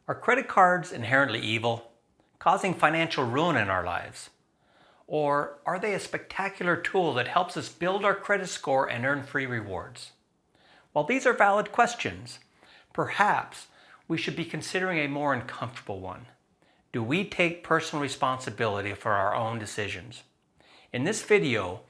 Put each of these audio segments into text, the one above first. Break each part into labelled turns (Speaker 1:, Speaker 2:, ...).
Speaker 1: Are credit cards inherently evil, causing financial ruin in our lives? Or are they a spectacular tool that helps us build our credit score and earn free rewards? While these are valid questions, perhaps we should be considering a more uncomfortable one. Do we take personal responsibility for our own decisions? In this video,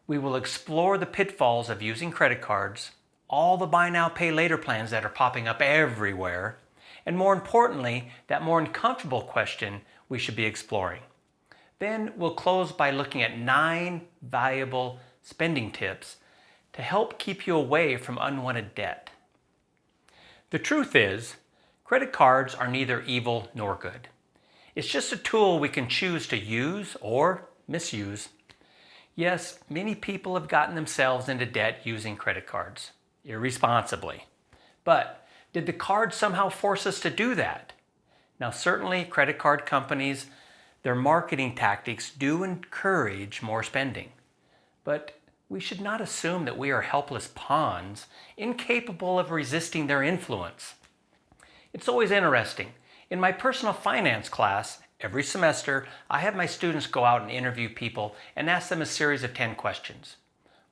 Speaker 1: we will explore the pitfalls of using credit cards, all the buy now, pay later plans that are popping up everywhere, and more importantly, that more uncomfortable question we should be exploring. Then we'll close by looking at 9 valuable spending tips to help keep you away from unwanted debt. The truth is, credit cards are neither evil nor good. It's just a tool we can choose to use or misuse. Yes, many people have gotten themselves into debt using credit cards, irresponsibly. But did the card somehow force us to do that? Now, certainly credit card companies, their marketing tactics do encourage more spending. But we should not assume that we are helpless pawns, incapable of resisting their influence. It's always interesting. In my personal finance class, every semester, I have my students go out and interview people and ask them a series of 10 questions.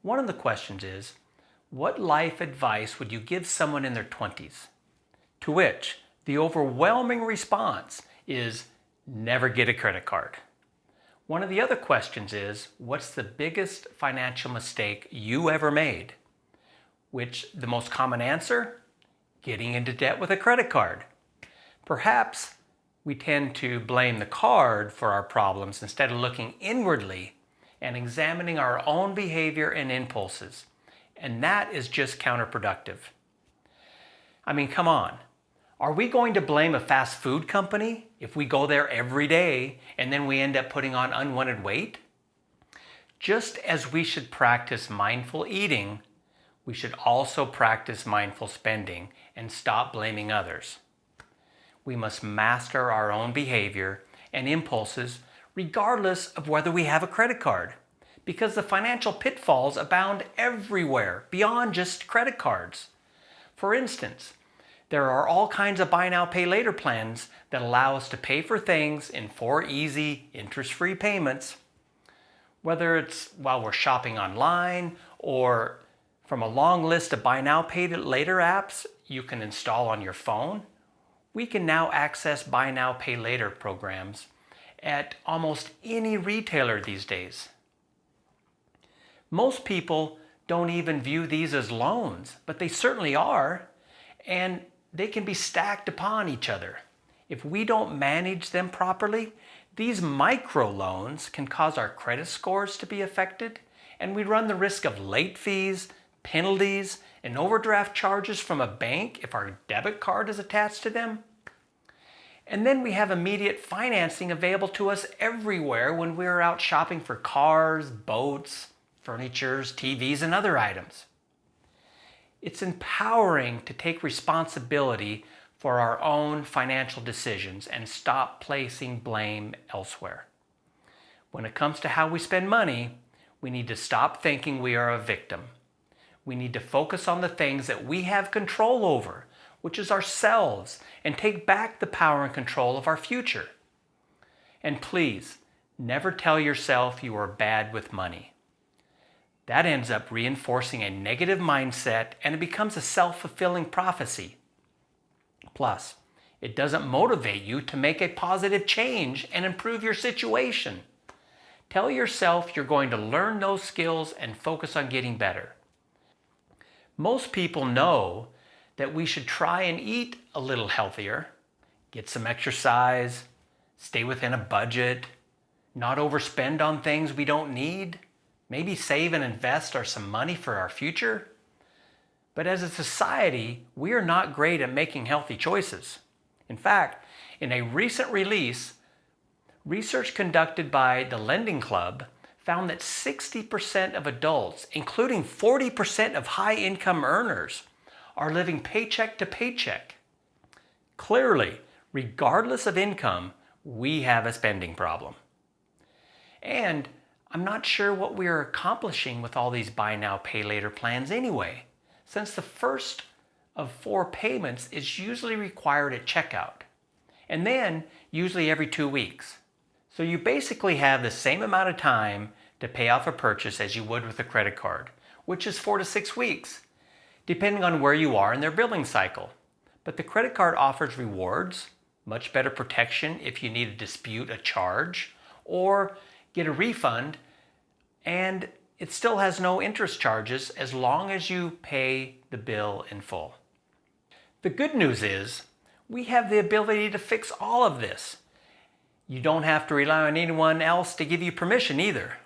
Speaker 1: One of the questions is, what life advice would you give someone in their 20s? To which the overwhelming response is, never get a credit card. One of the other questions is, what's the biggest financial mistake you ever made? Which the most common answer? Getting into debt with a credit card. Perhaps we tend to blame the card for our problems instead of looking inwardly and examining our own behavior and impulses. And that is just counterproductive. I mean, come on. Are we going to blame a fast food company if we go there every day and then we end up putting on unwanted weight? Just as we should practice mindful eating, we should also practice mindful spending and stop blaming others. We must master our own behavior and impulses regardless of whether we have a credit card, because the financial pitfalls abound everywhere beyond just credit cards. For instance, there are all kinds of buy now, pay later plans that allow us to pay for things in 4 easy, interest-free payments. Whether it's while we're shopping online or from a long list of buy now, pay later apps you can install on your phone, we can now access buy now, pay later programs at almost any retailer these days. Most people don't even view these as loans, but they certainly are, and they can be stacked upon each other. If we don't manage them properly, these microloans can cause our credit scores to be affected, and we run the risk of late fees, penalties, and overdraft charges from a bank if our debit card is attached to them. And then we have immediate financing available to us everywhere when we're out shopping for cars, boats, furniture, TVs, and other items. It's empowering to take responsibility for our own financial decisions and stop placing blame elsewhere. When it comes to how we spend money, we need to stop thinking we are a victim. We need to focus on the things that we have control over, which is ourselves, and take back the power and control of our future. And please, never tell yourself you are bad with money. That ends up reinforcing a negative mindset and it becomes a self-fulfilling prophecy. Plus, it doesn't motivate you to make a positive change and improve your situation. Tell yourself you're going to learn those skills and focus on getting better. Most people know that we should try and eat a little healthier, get some exercise, stay within a budget, not overspend on things we don't need, maybe save and invest some money for our future. But as a society, we are not great at making healthy choices. In fact, in a recent release, research conducted by the LendingClub found that 60% of adults, including 40% of high-income earners, are living paycheck to paycheck. Clearly, regardless of income, we have a spending problem. And I'm not sure what we are accomplishing with all these buy now, pay later plans anyway, since the first of 4 payments is usually required at checkout. and then usually every 2 weeks. So you basically have the same amount of time to pay off a purchase as you would with a credit card, which is 4 to 6 weeks, depending on where you are in their billing cycle. But the credit card offers rewards, much better protection if you need to dispute a charge or get a refund, and it still has no interest charges as long as you pay the bill in full. The good news is we have the ability to fix all of this. You don't have to rely on anyone else to give you permission either.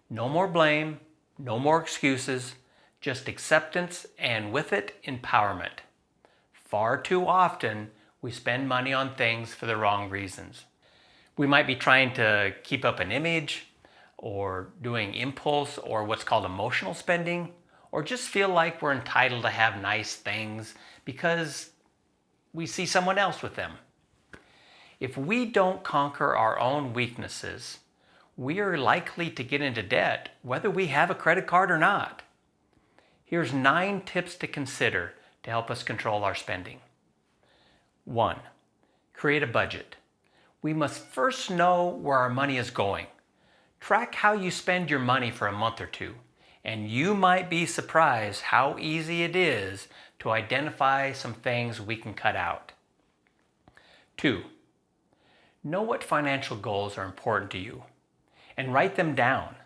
Speaker 1: No more blame, no more excuses, just acceptance and with it, empowerment. Far too often, we spend money on things for the wrong reasons. We might be trying to keep up an image, or doing impulse or what's called emotional spending, or just feel like we're entitled to have nice things because we see someone else with them. If we don't conquer our own weaknesses, we are likely to get into debt whether we have a credit card or not. Here's 9 tips to consider to help us control our spending. 1. Create a budget. We must first know where our money is going. Track how you spend your money for a month or two, and you might be surprised how easy it is to identify some things we can cut out. 2. Know what financial goals are important to you and write them down.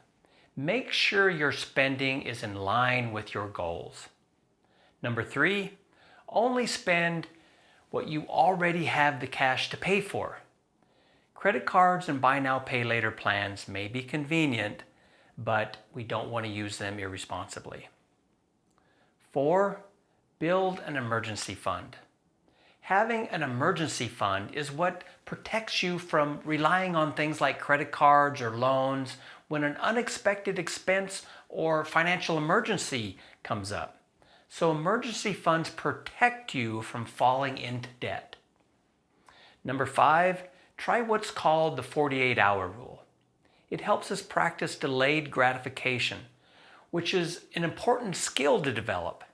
Speaker 1: Make sure your spending is in line with your goals. Number 3, only spend what you already have the cash to pay for. Credit cards and buy now, pay later plans may be convenient, but we don't want to use them irresponsibly. 4, build an emergency fund. Having an emergency fund is what protects you from relying on things like credit cards or loans when an unexpected expense or financial emergency comes up. So emergency funds protect you from falling into debt. Number 5, try what's called the 48-hour rule. It helps us practice delayed gratification, which is an important skill to develop.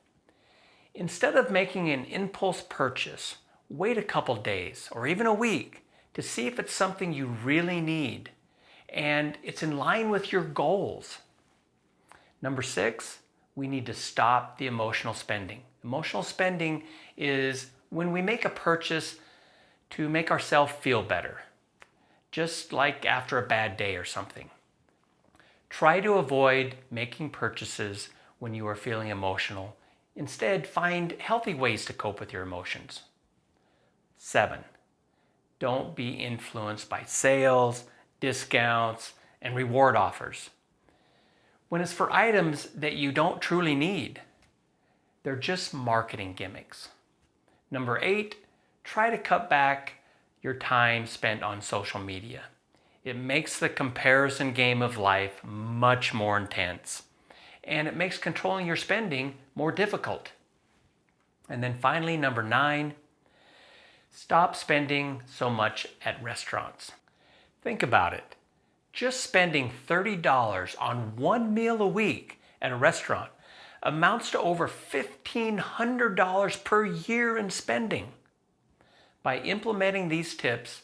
Speaker 1: Instead of making an impulse purchase, wait a couple days or even a week to see if it's something you really need and it's in line with your goals. Number 6, we need to stop the emotional spending. Emotional spending is when we make a purchase to make ourselves feel better, just like after a bad day or something. Try to avoid making purchases when you are feeling emotional. Instead, find healthy ways to cope with your emotions. 7, don't be influenced by sales, discounts, and reward offers. When it's for items that you don't truly need, they're just marketing gimmicks. Number 8, try to cut back your time spent on social media. It makes the comparison game of life much more intense, and it makes controlling your spending more difficult. And then finally, number 9, stop spending so much at restaurants. Think about it. Just spending $30 on one meal a week at a restaurant amounts to over $1,500 per year in spending. By implementing these tips,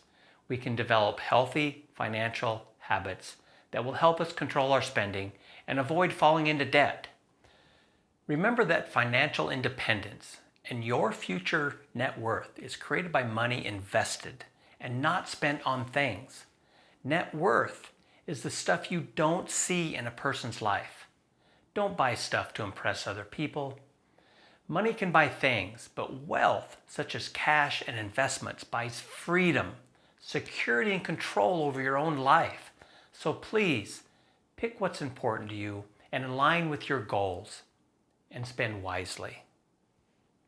Speaker 1: we can develop healthy financial habits that will help us control our spending and avoid falling into debt. Remember that financial independence and your future net worth is created by money invested and not spent on things. Net worth is the stuff you don't see in a person's life. Don't buy stuff to impress other people. Money can buy things, but wealth, such as cash and investments, buys freedom, security, and control over your own life. So please, pick what's important to you and align with your goals and spend wisely.